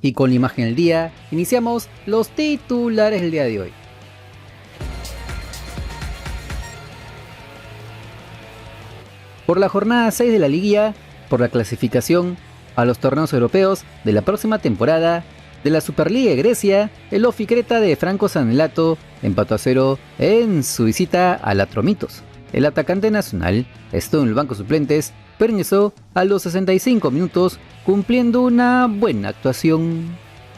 Y con la imagen del día, iniciamos los titulares del día de hoy. Por la jornada 6 de la liguilla, por la clasificación a los torneos europeos de la próxima temporada de la Superliga de Grecia, el Ofi Creta de Franco Sanelato empató a 0 en su visita al Atromitos. El atacante nacional estuvo en el banco suplentes, pero ingresó a los 65 minutos cumpliendo una buena actuación,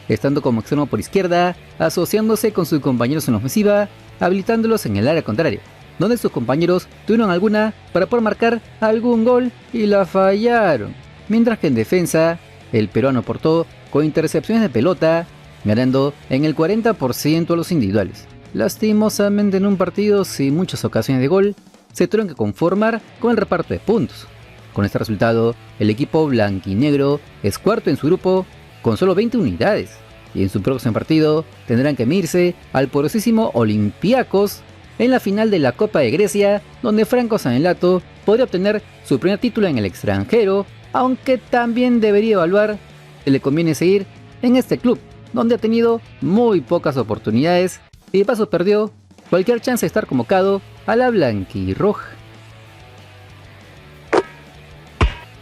estando como extremo por izquierda, asociándose con sus compañeros en la ofensiva, habilitándolos en el área contraria, donde sus compañeros tuvieron alguna para poder marcar algún gol y la fallaron, mientras que en defensa, el peruano aportó con intercepciones de pelota, ganando en el 40% a los individuales. Lastimosamente en un partido sin muchas ocasiones de gol, se tuvieron que conformar con el reparto de puntos. Con este resultado, el equipo blanquinegro es cuarto en su grupo con solo 20 unidades, y en su próximo partido tendrán que medirse al poderosísimo Olympiacos en la final de la Copa de Grecia, donde Franco Sanelato podría obtener su primer título en el extranjero, aunque también debería evaluar si le conviene seguir en este club, donde ha tenido muy pocas oportunidades y de paso perdió cualquier chance de estar convocado a la blanquirroja.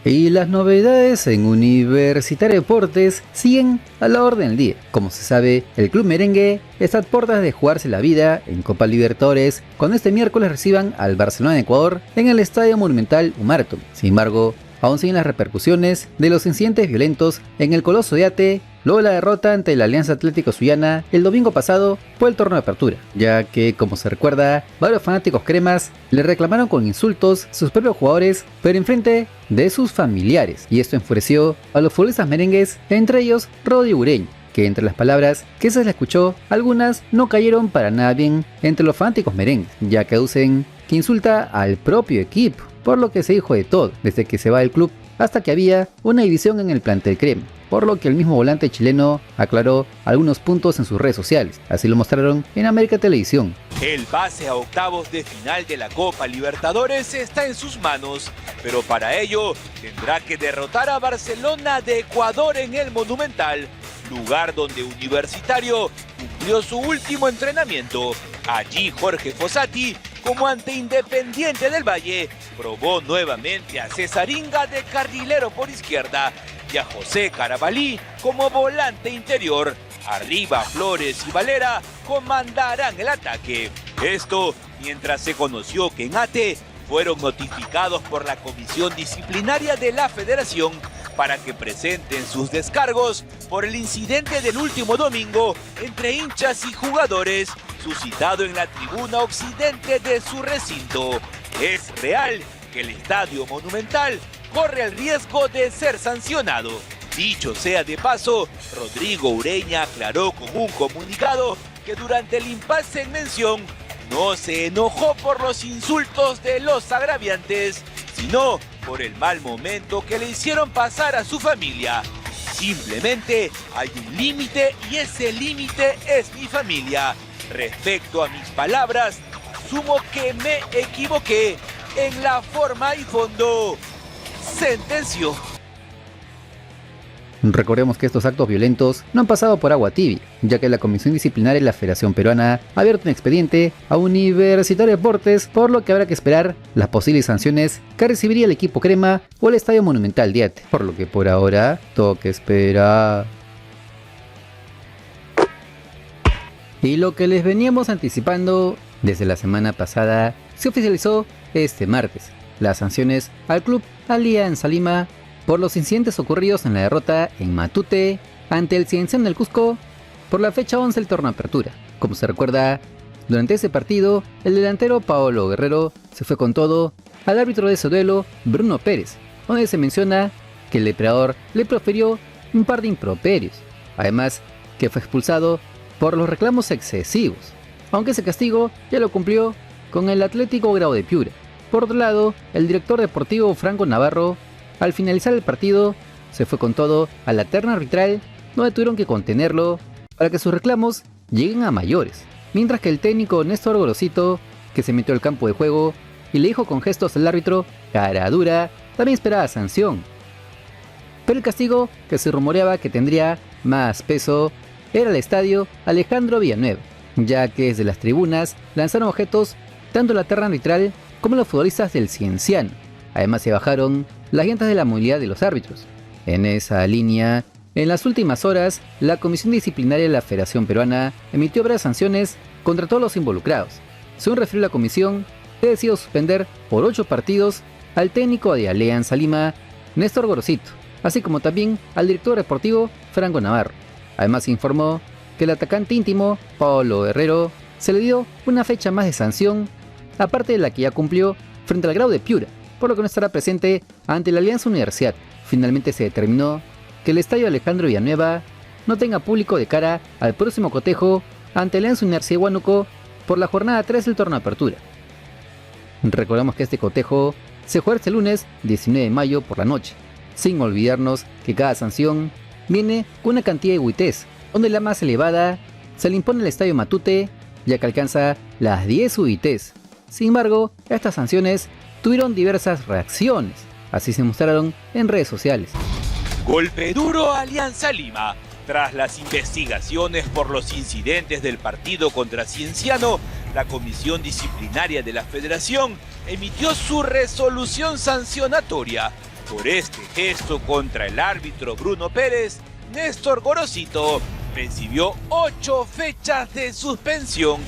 Y las novedades en Universitario Deportes siguen a la orden del día. Como se sabe, el club merengue está a puertas de jugarse la vida en Copa Libertadores cuando este miércoles reciban al Barcelona de Ecuador en el Estadio Monumental Humarto. Sin embargo, aún siguen las repercusiones de los incidentes violentos en el Coloso de Ate, luego de la derrota ante la Alianza Atlético Sullana el domingo pasado por el torneo de apertura, ya que, como se recuerda, varios fanáticos cremas le reclamaron con insultos a sus propios jugadores, pero enfrente de sus familiares, y esto enfureció a los futbolistas merengues, entre ellos Rodrigo Ureña, que entre las palabras que se le escuchó, algunas no cayeron para nada bien entre los fanáticos merengues, ya que aducen que insulta al propio equipo, por lo que se dijo de todo, desde que se va del club hasta que había una división en el plantel crema, por lo que el mismo volante chileno aclaró algunos puntos en sus redes sociales, así lo mostraron en América Televisión. El pase a octavos de final de la Copa Libertadores está en sus manos, pero para ello tendrá que derrotar a Barcelona de Ecuador en el Monumental, lugar donde Universitario cumplió su último entrenamiento. Allí Jorge Fossati, como ante Independiente del Valle, probó nuevamente a Cesaringa de carrilero por izquierda y a José Carabalí como volante interior. Arriba Flores y Valera comandarán el ataque. Esto mientras se conoció que en Ate fueron notificados por la Comisión Disciplinaria de la Federación para que presenten sus descargos por el incidente del último domingo entre hinchas y jugadores suscitado en la tribuna occidente de su recinto. Es real que el Estadio Monumental corre el riesgo de ser sancionado. Dicho sea de paso, Rodrigo Ureña aclaró con un comunicado que durante el impasse en mención no se enojó por los insultos de los agraviantes, sino por el mal momento que le hicieron pasar a su familia. Simplemente hay un límite y ese límite es mi familia. Respecto a mis palabras, asumo que me equivoqué en la forma y fondo, sentenció. Recordemos que estos actos violentos no han pasado por agua tibia, ya que la Comisión Disciplinaria de la Federación Peruana ha abierto un expediente a Universitario Deportes, por lo que habrá que esperar las posibles sanciones que recibiría el equipo crema o el Estadio Monumental de Ate, por lo que por ahora toca esperar. Y lo que les veníamos anticipando desde la semana pasada se oficializó este martes: las sanciones al club Alianza Lima por los incidentes ocurridos en la derrota en Matute ante el Cienciano del Cusco por la fecha 11 del torneo de apertura. Como se recuerda, durante ese partido, el delantero Paolo Guerrero se fue con todo al árbitro de ese duelo, Bruno Pérez, donde se menciona que el depredador le profirió un par de improperios, además que fue expulsado por los reclamos excesivos, aunque ese castigo ya lo cumplió con el Atlético Grau de Piura. Por otro lado, el director deportivo Franco Navarro, al finalizar el partido, se fue con todo a la terna arbitral, donde tuvieron que contenerlo para que sus reclamos lleguen a mayores, mientras que el técnico Néstor Gorosito, que se metió al campo de juego y le dijo con gestos al árbitro cara dura, también esperaba sanción. Pero el castigo que se rumoreaba que tendría más peso era el estadio Alejandro Villanueva, ya que desde las tribunas lanzaron objetos tanto la terna arbitral como los futbolistas del Cienciano. Además se bajaron las llantas de la movilidad de los árbitros. En esa línea, en las últimas horas, la Comisión Disciplinaria de la Federación Peruana emitió varias sanciones contra todos los involucrados. Según refirió la comisión, se decidió suspender por 8 partidos al técnico de Alianza Lima, Néstor Gorosito, así como también al director deportivo Franco Navarro. Además se informó que el atacante íntimo, Paolo Guerrero, se le dio una fecha más de sanción, aparte de la que ya cumplió frente al Grau de Piura, por lo que no estará presente ante la Alianza Universidad. Finalmente se determinó que el estadio Alejandro Villanueva no tenga público de cara al próximo cotejo ante la Alianza Universidad de Huánuco por la jornada 3 del torneo de apertura. Recordamos que este cotejo se juega este lunes 19 de mayo por la noche, sin olvidarnos que cada sanción viene con una cantidad de UITs, donde la más elevada se le impone al estadio Matute, ya que alcanza las 10 UITs. Sin embargo, estas sanciones tuvieron diversas reacciones, así se mostraron en redes sociales. Golpe duro a Alianza Lima. Tras las investigaciones por los incidentes del partido contra Cienciano, la Comisión Disciplinaria de la Federación emitió su resolución sancionatoria. Por este gesto contra el árbitro Bruno Pérez, Néstor Gorosito recibió 8 fechas de suspensión,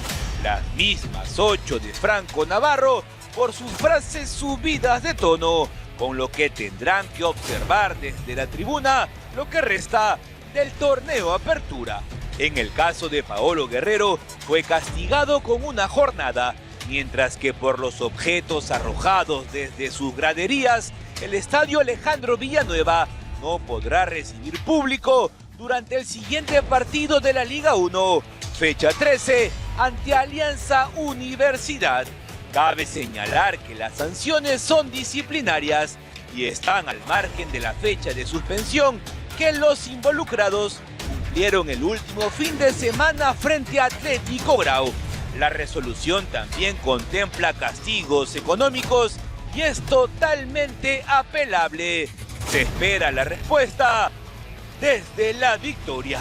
las mismas 8 de Franco Navarro por sus frases subidas de tono, con lo que tendrán que observar desde la tribuna lo que resta del torneo Apertura. En el caso de Paolo Guerrero, fue castigado con una jornada, mientras que por los objetos arrojados desde sus graderías, el estadio Alejandro Villanueva no podrá recibir público durante el siguiente partido de la Liga 1, fecha 13, ante Alianza Universidad. Cabe señalar que las sanciones son disciplinarias y están al margen de la fecha de suspensión que los involucrados cumplieron el último fin de semana frente a Atlético Grau. La resolución también contempla castigos económicos y es totalmente apelable. Se espera la respuesta desde la victoria.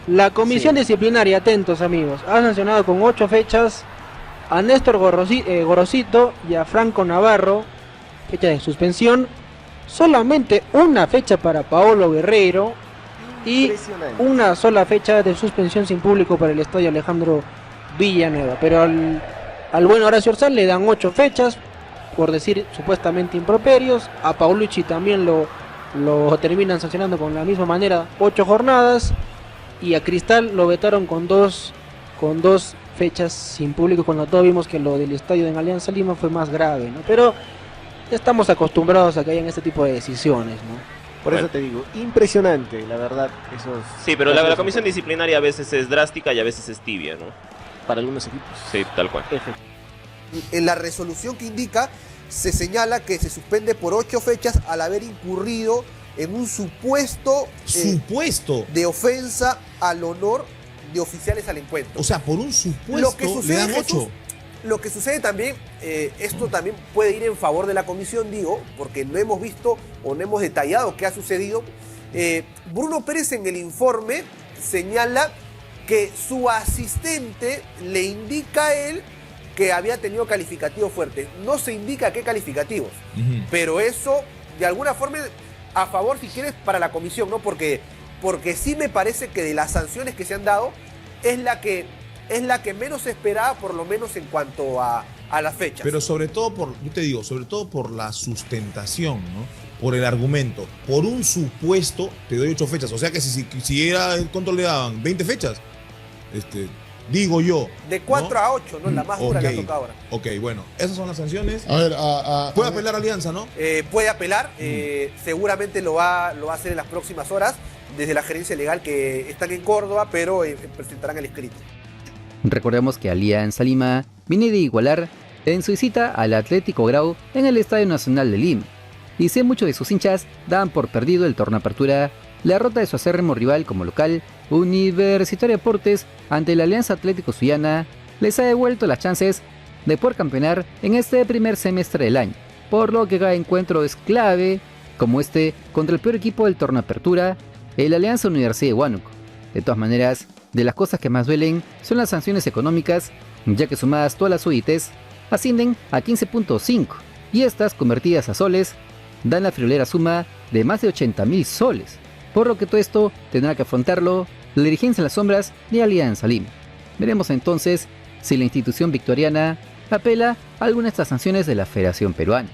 La comisión disciplinaria, atentos amigos, ha sancionado con 8 fechas a Néstor Gorosito y a Franco Navarro, fecha de suspensión, solamente una fecha para Paolo Guerrero y una sola fecha de suspensión sin público para el estadio Alejandro Villanueva. Pero al buen Horacio Orsal le dan 8 fechas por decir supuestamente improperios. A Paulucci también lo terminan sancionando con la misma manera, 8 jornadas, y a Cristal lo vetaron con dos fechas sin público, cuando todos vimos que lo del estadio en Alianza Lima fue más grave, ¿no? Pero ya estamos acostumbrados a que hayan este tipo de decisiones, ¿no? Por eso te digo, impresionante, la verdad. Sí, pero la comisión disciplinaria a veces es drástica y a veces es tibia, ¿no? Para algunos equipos. Sí, tal cual. En la resolución que indica, se señala que se suspende por 8 fechas al haber incurrido en un supuesto de ofensa al honor de oficiales al encuentro. O sea, por un supuesto le dan 8. Lo que sucede también, esto también puede ir en favor de la comisión, digo, porque no hemos visto o no hemos detallado qué ha sucedido. Bruno Pérez en el informe señala que su asistente le indica a él que había tenido calificativos fuertes. No se indica qué calificativos, pero eso de alguna forma a favor, si quieres, para la comisión, ¿no? Porque sí me parece que de las sanciones que se han dado es la que menos se esperaba, por lo menos en cuanto a las fechas. Pero sobre todo por la sustentación, ¿no? Por el argumento. Por un supuesto te doy 8 fechas. O sea que si era, ¿cuánto le daban? 20 fechas. Digo yo. De 4 ¿no? A 8, ¿no? La más dura que ha tocado ahora. Ok, bueno. Esas son las sanciones. A ver, puede apelar a Alianza, ¿no? Puede apelar. Seguramente lo va a hacer en las próximas horas desde la gerencia legal, que están en Córdoba, pero presentarán el escrito. Recordemos que Alianza Lima viene de igualar en su visita al Atlético Grau en el Estadio Nacional de Lima, y si muchos de sus hinchas dan por perdido el torneo Apertura, la derrota de su acérrimo rival como local, Universitario Deportes, ante la Alianza Atlético Zuliana, les ha devuelto las chances de poder campeonar en este primer semestre del año, por lo que cada encuentro es clave como este contra el peor equipo del torneo Apertura, el Alianza Universidad de Huánuco. De todas maneras, de las cosas que más duelen son las sanciones económicas, ya que sumadas todas las UITs ascienden a 15.5 y estas convertidas a soles dan la friolera suma de más de 80.000 soles, por lo que todo esto tendrá que afrontarlo la dirigencia en las sombras de Alianza Lima. Veremos entonces si la institución victoriana apela a alguna de estas sanciones de la Federación Peruana.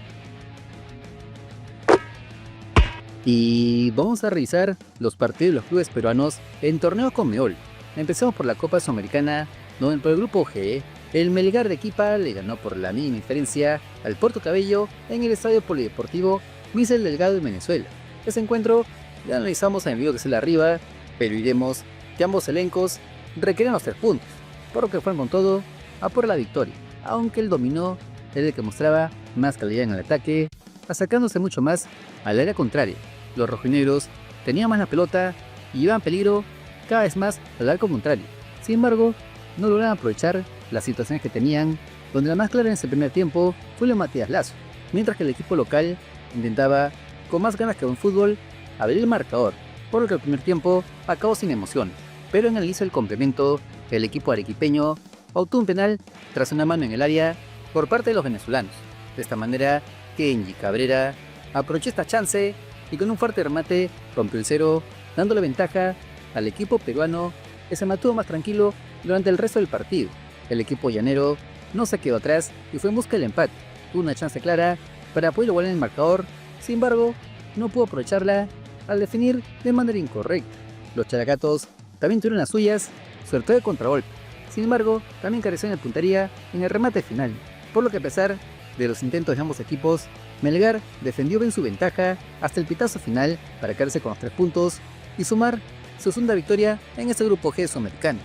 Y vamos a revisar los partidos de los clubes peruanos en torneo Conmebol. Empezamos por la Copa Sudamericana, donde por el grupo G, el Melgar de Arequipa le ganó por la mínima diferencia al Puerto Cabello en el Estadio Polideportivo Michel Delgado de Venezuela. Ese encuentro ya analizamos en el video que sale arriba, pero iremos que ambos elencos requerían los 3 puntos, por lo que fueron con todo a por la victoria, aunque el dominó era el que mostraba más calidad en el ataque, acercándose mucho más al área contraria. Los rojinegros tenían más la pelota y iban peligro cada vez más al arco contrario. Sin embargo, no lograron aprovechar las situaciones que tenían, donde la más clara en ese primer tiempo fue la de Matías Lazo, mientras que el equipo local intentaba, con más ganas que en fútbol, abrir el marcador, por lo que el primer tiempo acabó sin emociones. Pero en el inicio del complemento, el equipo arequipeño obtuvo un penal tras una mano en el área por parte de los venezolanos. De esta manera, Kenji Cabrera aprovechó esta chance y con un fuerte remate rompió el cero, dándole ventaja al equipo peruano, que se mantuvo más tranquilo durante el resto del partido. El equipo llanero no se quedó atrás y fue en busca del empate. Tuvo una chance clara para poder igualar en el marcador, sin embargo, no pudo aprovecharla al definir de manera incorrecta. Los characatos también tuvieron las suyas, sobre todo de contragolpe. Sin embargo, también carecieron de puntería en el remate final, por lo que a pesar de los intentos de ambos equipos, Melgar defendió bien su ventaja hasta el pitazo final para quedarse con los 3 puntos y sumar su segunda victoria en este grupo G sudamericano.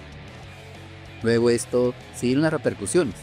Luego de esto, siguieron las repercusiones.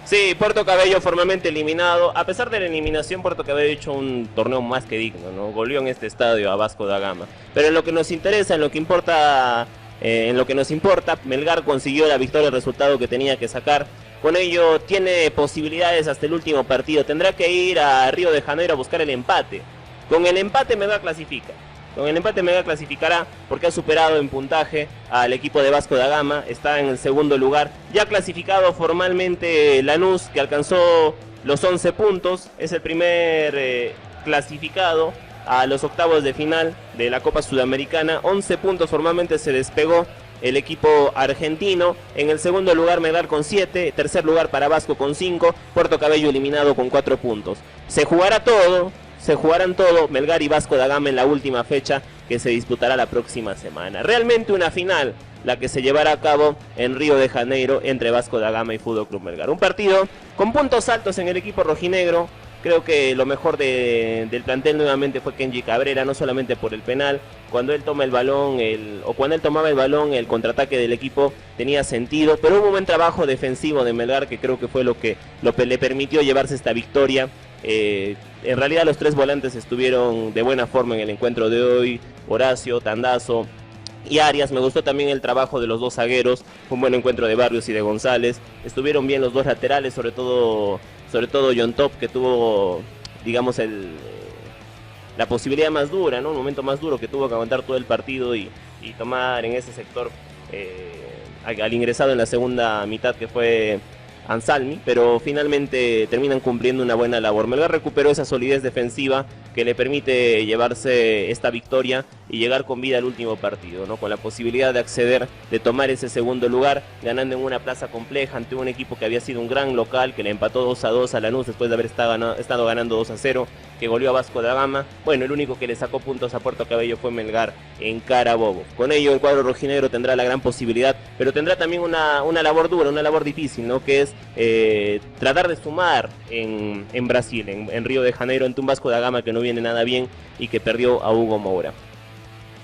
Sí, Puerto Cabello formalmente eliminado. A pesar de la eliminación, Puerto Cabello ha hecho un torneo más que digno, ¿no? Goleó en este estadio a Vasco da Gama. Pero en lo que nos interesa, en lo que nos importa, Melgar consiguió la victoria, el resultado que tenía que sacar. Con ello tiene posibilidades hasta el último partido. Tendrá que ir a Río de Janeiro a buscar el empate. Con el empate Melgar clasifica. Con el empate Melgar clasificará porque ha superado en puntaje al equipo de Vasco da Gama. Está en el segundo lugar. Ya clasificado formalmente Lanús, que alcanzó los 11 puntos. Es el primer clasificado a los octavos de final de la Copa Sudamericana. 11 puntos formalmente se despegó el equipo argentino. En el segundo lugar Melgar con 7, tercer lugar para Vasco con 5, Puerto Cabello eliminado con 4 puntos. Se jugarán todo Melgar y Vasco da Gama en la última fecha que se disputará la próxima semana. Realmente una final la que se llevará a cabo en Río de Janeiro entre Vasco da Gama y Fútbol Club Melgar. Un partido con puntos altos en el equipo rojinegro. Creo que lo mejor del plantel nuevamente fue Kenji Cabrera, no solamente por el penal. Cuando él toma el balón, cuando él tomaba el balón, el contraataque del equipo tenía sentido, pero hubo un buen trabajo defensivo de Melgar que creo que fue lo que le permitió llevarse esta victoria. En realidad los 3 volantes estuvieron de buena forma en el encuentro de hoy: Horacio, Tandazo y Arias. Me gustó también el trabajo de los 2 zagueros, fue un buen encuentro de Barrios y de González. Estuvieron bien los 2 laterales, sobre todo John Top, que tuvo, digamos, la posibilidad más dura, ¿no? Un momento más duro, que tuvo que aguantar todo el partido y tomar en ese sector al ingresado en la segunda mitad, que fue Ansalmi, pero finalmente terminan cumpliendo una buena labor. Melgar recuperó esa solidez defensiva que le permite llevarse esta victoria y llegar con vida al último partido, ¿no? Con la posibilidad de acceder, de tomar ese segundo lugar, ganando en una plaza compleja ante un equipo que había sido un gran local, que le empató 2-2 a Lanús después de haber estado ganando 2-0, que goleó a Vasco da Gama. Bueno, el único que le sacó puntos a Puerto Cabello fue Melgar en Carabobo. Con ello el cuadro rojinegro tendrá la gran posibilidad, pero tendrá también una labor dura, una labor difícil, ¿no? Que es tratar de sumar en Brasil, en Río de Janeiro, ante un Vasco da Gama que no viene nada bien y que perdió a Hugo Moura.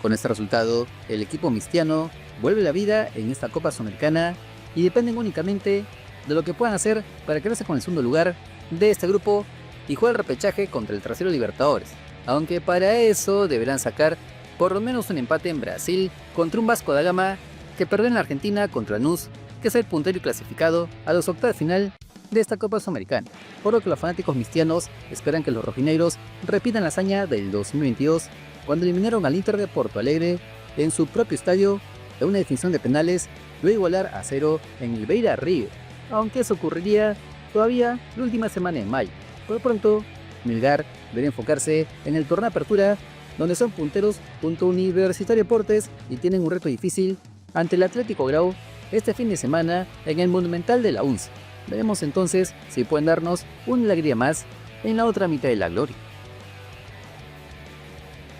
Con este resultado, el equipo mistiano vuelve a la vida en esta Copa Sudamericana y dependen únicamente de lo que puedan hacer para quedarse con el segundo lugar de este grupo y jugar el repechaje contra el tercero Libertadores, aunque para eso deberán sacar por lo menos un empate en Brasil contra un Vasco da Gama que perdió en la Argentina contra Lanús, que es el puntero y clasificado a los octavos de final de esta Copa Sudamericana, por lo que los fanáticos mistianos esperan que los rojinegros repitan la hazaña del 2022 cuando eliminaron al Inter de Porto Alegre en su propio estadio de una definición de penales, luego igualar a 0 en el Beira Río, aunque eso ocurriría todavía la última semana de mayo. Por lo pronto, Melgar debería enfocarse en el torneo Apertura, donde son punteros junto a Universitario Deportes y tienen un reto difícil ante el Atlético Grau este fin de semana en el Monumental de la UNCE. Veremos entonces si pueden darnos una alegría más en la otra mitad de la gloria.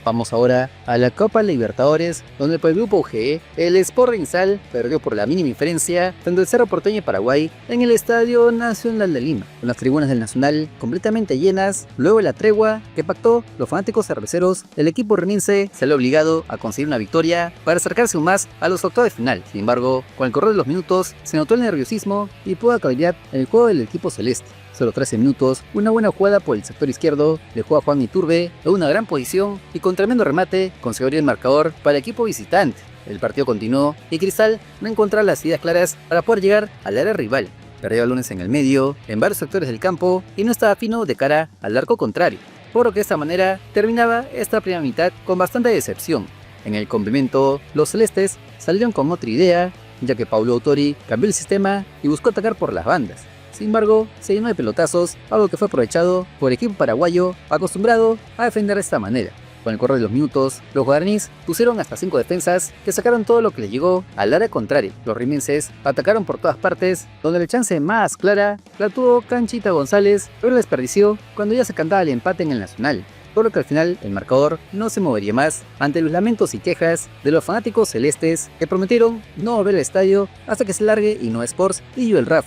Vamos ahora a la Copa Libertadores, donde por el grupo G, el Sporting Sal perdió por la mínima diferencia frente al Cerro Porteño de Paraguay en el Estadio Nacional de Lima, con las tribunas del Nacional completamente llenas. Luego de la tregua que pactó los fanáticos cerveceros, el equipo reminse salió obligado a conseguir una victoria para acercarse aún más a los octavos de final. Sin embargo, con el correr de los minutos se notó el nerviosismo y poca calidad en el juego del equipo celeste. Solo 13 minutos, una buena jugada por el sector izquierdo dejó a Juan Iturbe en una gran posición y con tremendo remate consiguió abrir el marcador para el equipo visitante. El partido continuó y Cristal no encontraba las ideas claras para poder llegar al área rival. Perdió balones en el medio, en varios sectores del campo y no estaba fino de cara al arco contrario, por lo que de esta manera terminaba esta primera mitad con bastante decepción. En el complemento, los celestes salieron con otra idea, ya que Paulo Autori cambió el sistema y buscó atacar por las bandas. Sin embargo, se llenó de pelotazos, algo que fue aprovechado por el equipo paraguayo acostumbrado a defender de esta manera. Con el correr de los minutos, los guaraníes pusieron hasta 5 defensas que sacaron todo lo que les llegó al área contraria. Los rimenses atacaron por todas partes, donde la chance más clara la tuvo Canchita González, pero la desperdició cuando ya se cantaba el empate en el Nacional. Por lo que al final el marcador no se movería más ante los lamentos y quejas de los fanáticos celestes que prometieron no volver al estadio hasta que se largue Innova Sports y el RAF.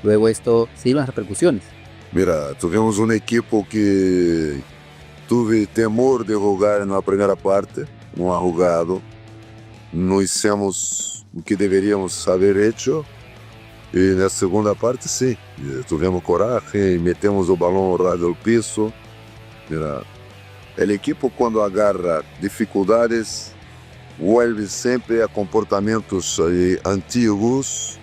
Luego esto se dieron las repercusiones. Mira, tuvimos un equipo que tuve temor de jugar na primeira parte, não ha jugado, não hicimos o que deveríamos haber hecho, e na segunda parte sim, tivemos coragem, metemos o balão rádio ao piso. Mira, o equipo quando agarra dificuldades, vuelve sempre a comportamentos antigos,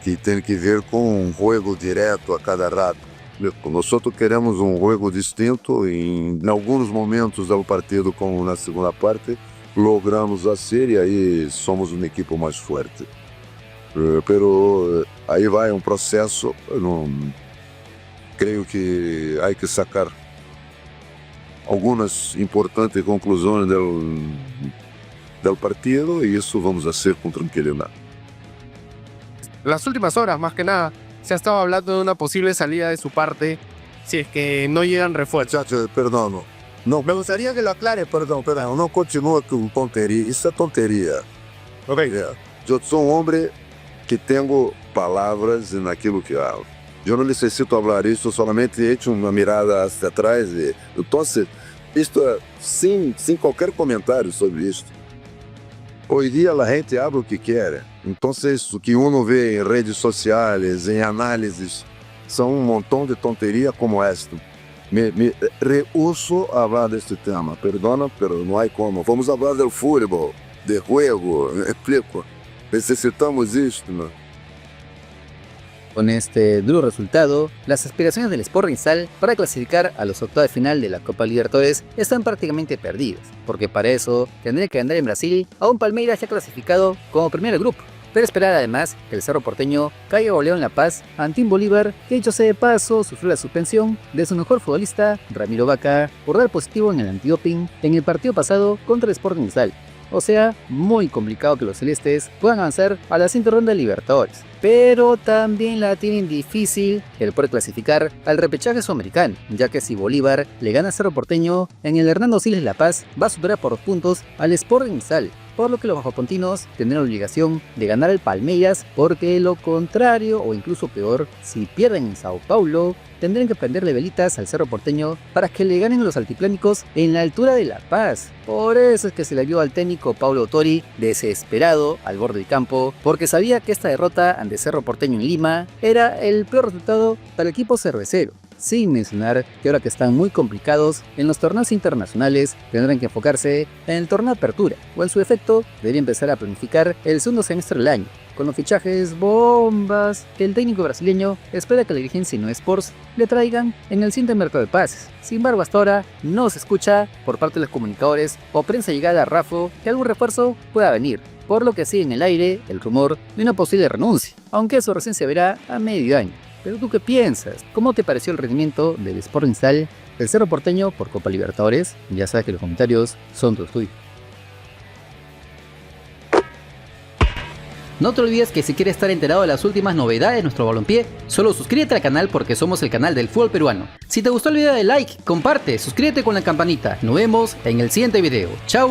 que tem que ver com um jogo direto a cada rato. Nós queremos um jogo distinto e em alguns momentos do partido, como na segunda parte, logramos hacer e aí somos uma equipe mais forte. Pero aí vai um processo, creio que há que sacar algumas importantes conclusões do partido e isso vamos fazer com tranquilidade. Las últimas horas, más que nada, se ha estado hablando de una posible salida de su parte si es que no llegan refuerzos. Perdão, não, me gostaria que lo aclare, perdão, não continua com tonteria, isso é tonteria. Ok. Eu sou um homem que tenho palavras naquilo que falo. Eu não necessito falar isso, solamente echo uma mirada hacia atrás. Então, isto é sem qualquer comentário sobre isto. Hoje dia a gente habla o que quer. Então, o que uno vê em redes sociais, em análises, são um montão de tonteria como esta. Me rehuso a falar deste tema. Perdona, pero não há como. Vamos falar do futebol, de jogo, explico. Necesitamos isto, ¿no? Con este duro resultado, las aspiraciones del Sporting Sal para clasificar a los octavos de final de la Copa Libertadores están prácticamente perdidas, porque para eso tendría que andar en Brasil a un Palmeiras ya clasificado como primer grupo. Pero esperar además que el Cerro Porteño caiga goleado en La Paz ante un Bolívar que, dicho sea de paso, sufrió la suspensión de su mejor futbolista, Ramiro Vaca, por dar positivo en el antidoping en el partido pasado contra el Sporting Sal. O sea, muy complicado que los celestes puedan avanzar a la siguiente ronda de Libertadores. Pero también la tienen difícil el poder clasificar al repechaje sudamericano, ya que si Bolívar le gana a Cerro Porteño en el Hernando Siles La Paz, va a superar por 2 puntos al Sporting Sal, por lo que los bajopontinos tendrán la obligación de ganar al Palmeiras, porque lo contrario, o incluso peor, si pierden en Sao Paulo, tendrán que prenderle velitas al Cerro Porteño para que le ganen los altiplánicos en la altura de La Paz. Por eso es que se le vio al técnico Paulo Autori desesperado al borde del campo, porque sabía que esta derrota ante Cerro Porteño en Lima era el peor resultado para el equipo cervecero. Sin mencionar que ahora que están muy complicados en los torneos internacionales, tendrán que enfocarse en el torneo de apertura, o en su efecto, debería empezar a planificar el segundo semestre del año, con los fichajes bombas que el técnico brasileño espera que la dirigencia y no Sports le traigan en el siguiente mercado de pases. Sin embargo, hasta ahora no se escucha por parte de los comunicadores o prensa llegada a Rafo que algún refuerzo pueda venir, por lo que sigue en el aire el rumor de una posible renuncia, aunque eso recién se verá a medio año. ¿Pero tú qué piensas? ¿Cómo te pareció el rendimiento del Sporting Cristal del Cerro Porteño por Copa Libertadores? Ya sabes que los comentarios son tu estudio. No te olvides que si quieres estar enterado de las últimas novedades de nuestro balompié, solo suscríbete al canal porque somos el canal del fútbol peruano. Si te gustó el video, dale like, comparte, suscríbete con la campanita. Nos vemos en el siguiente video. ¡Chao!